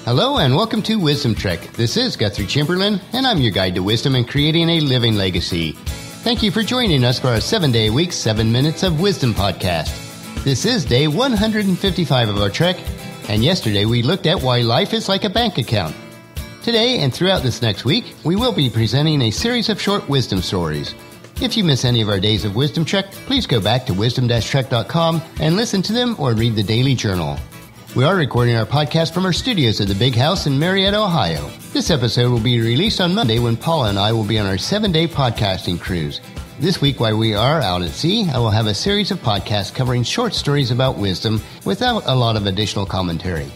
Hello and welcome to Wisdom Trek. This is Guthrie Chamberlain, and I'm your guide to wisdom and creating a living legacy. Thank you for joining us for our 7-day-a-week, 7 Minutes of Wisdom podcast. This is day 155 of our trek, and yesterday we looked at why life is like a bank account. Today and throughout this next week, we will be presenting a series of short wisdom stories. If you miss any of our days of Wisdom Trek, please go back to wisdom-trek.com and listen to them or read the daily journal. We are recording our podcast from our studios at the Big House in Marietta, Ohio. This episode will be released on Monday when Paula and I will be on our 7-day podcasting cruise. This week, while we are out at sea, I will have a series of podcasts covering short stories about wisdom without a lot of additional commentary.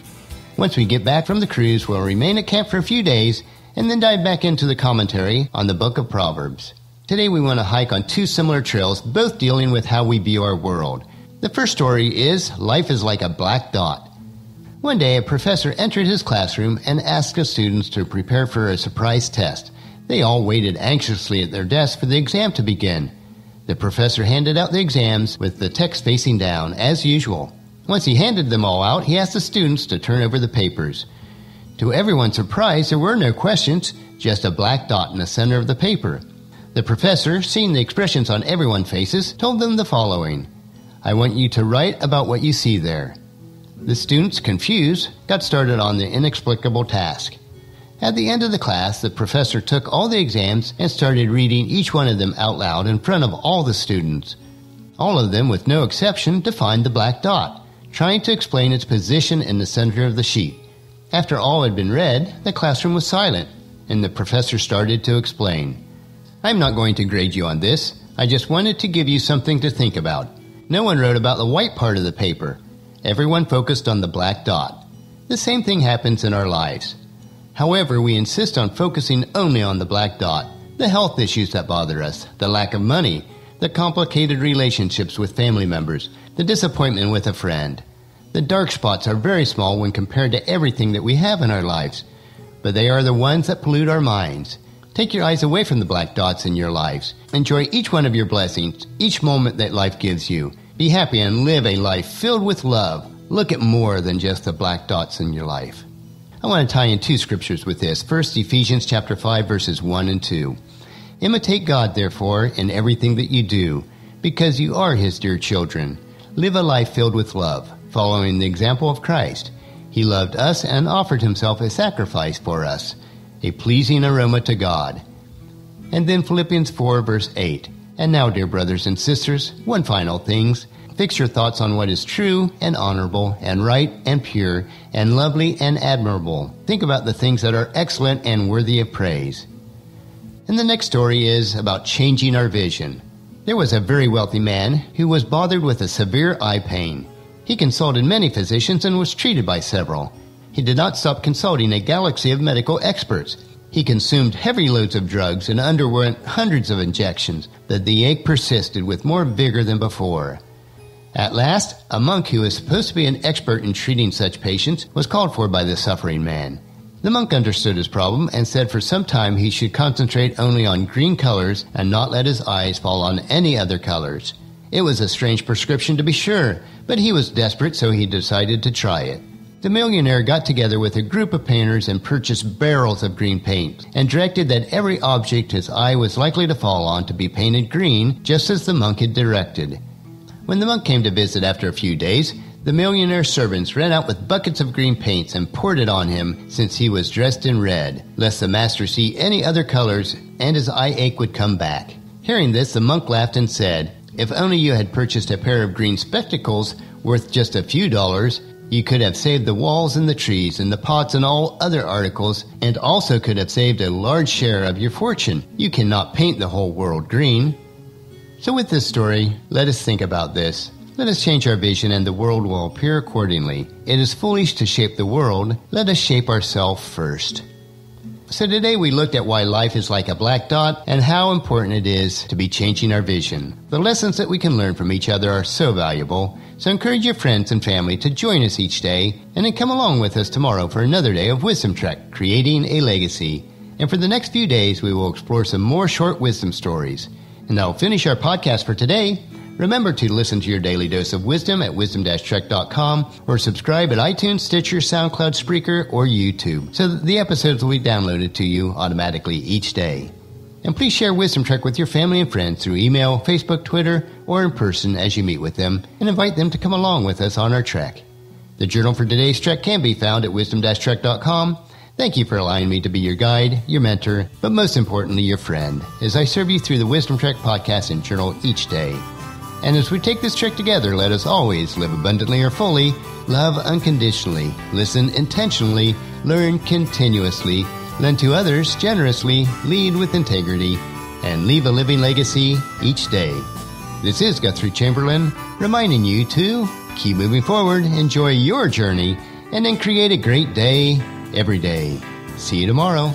Once we get back from the cruise, we'll remain at camp for a few days and then dive back into the commentary on the book of Proverbs. Today we want to hike on 2 similar trails, both dealing with how we view our world. The first story is Life is like a Black Dot. One day, a professor entered his classroom and asked the students to prepare for a surprise test. They all waited anxiously at their desks for the exam to begin. The professor handed out the exams with the text facing down, as usual. Once he handed them all out, he asked the students to turn over the papers. To everyone's surprise, there were no questions, just a black dot in the center of the paper. The professor, seeing the expressions on everyone's faces, told them the following: "I want you to write about what you see there." The students, confused, got started on the inexplicable task. At the end of the class, the professor took all the exams and started reading each one of them out loud in front of all the students. All of them, with no exception, defined the black dot, trying to explain its position in the center of the sheet. After all had been read, the classroom was silent, and the professor started to explain. "I'm not going to grade you on this. I just wanted to give you something to think about. No one wrote about the white part of the paper. Everyone focused on the black dot. The same thing happens in our lives. However, we insist on focusing only on the black dot, the health issues that bother us, the lack of money, the complicated relationships with family members, the disappointment with a friend. The dark spots are very small when compared to everything that we have in our lives, but they are the ones that pollute our minds. Take your eyes away from the black dots in your lives. Enjoy each one of your blessings, each moment that life gives you. Be happy and live a life filled with love. Look at more than just the black dots in your life." I want to tie in 2 scriptures with this. First, Ephesians chapter 5, verses 1 and 2. "Imitate God, therefore, in everything that you do, because you are His dear children. Live a life filled with love, following the example of Christ. He loved us and offered Himself a sacrifice for us, a pleasing aroma to God." And then Philippians 4, verse 8. "And now, dear brothers and sisters, one final thing. Fix your thoughts on what is true and honorable and right and pure and lovely and admirable. Think about the things that are excellent and worthy of praise." And the next story is about changing our vision. There was a very wealthy man who was bothered with a severe eye pain. He consulted many physicians and was treated by several. He did not stop consulting a galaxy of medical experts. He consumed heavy loads of drugs and underwent hundreds of injections, but the ache persisted with more vigor than before. At last, a monk who was supposed to be an expert in treating such patients was called for by the suffering man. The monk understood his problem and said for some time he should concentrate only on green colors and not let his eyes fall on any other colors. It was a strange prescription to be sure, but he was desperate, so he decided to try it. The millionaire got together with a group of painters and purchased barrels of green paint and directed that every object his eye was likely to fall on to be painted green, just as the monk had directed. When the monk came to visit after a few days, the millionaire's servants ran out with buckets of green paints and poured it on him, since he was dressed in red, lest the master see any other colors and his eye ache would come back. Hearing this, the monk laughed and said, "If only you had purchased a pair of green spectacles worth just a few dollars, you could have saved the walls and the trees and the pots and all other articles, and also could have saved a large share of your fortune. You cannot paint the whole world green." So with this story, let us think about this. Let us change our vision and the world will appear accordingly. It is foolish to shape the world. Let us shape ourselves first. So today we looked at why life is like a black dot and how important it is to be changing our vision. The lessons that we can learn from each other are so valuable. So encourage your friends and family to join us each day and then come along with us tomorrow for another day of Wisdom Trek, Creating a Legacy. And for the next few days, we will explore some more short wisdom stories. And that'll finish our podcast for today. Remember to listen to your daily dose of wisdom at wisdom-trek.com or subscribe at iTunes, Stitcher, SoundCloud, Spreaker, or YouTube so that the episodes will be downloaded to you automatically each day. And please share Wisdom Trek with your family and friends through email, Facebook, Twitter, or in person as you meet with them, and invite them to come along with us on our trek. The journal for today's trek can be found at wisdom-trek.com. Thank you for allowing me to be your guide, your mentor, but most importantly, your friend, as I serve you through the Wisdom Trek podcast and journal each day. And as we take this trek together, let us always live abundantly or fully, love unconditionally, listen intentionally, learn continuously, lend to others generously, lead with integrity, and leave a living legacy each day. This is Guthrie Chamberlain, reminding you to keep moving forward, enjoy your journey, and then create a great day every day. See you tomorrow.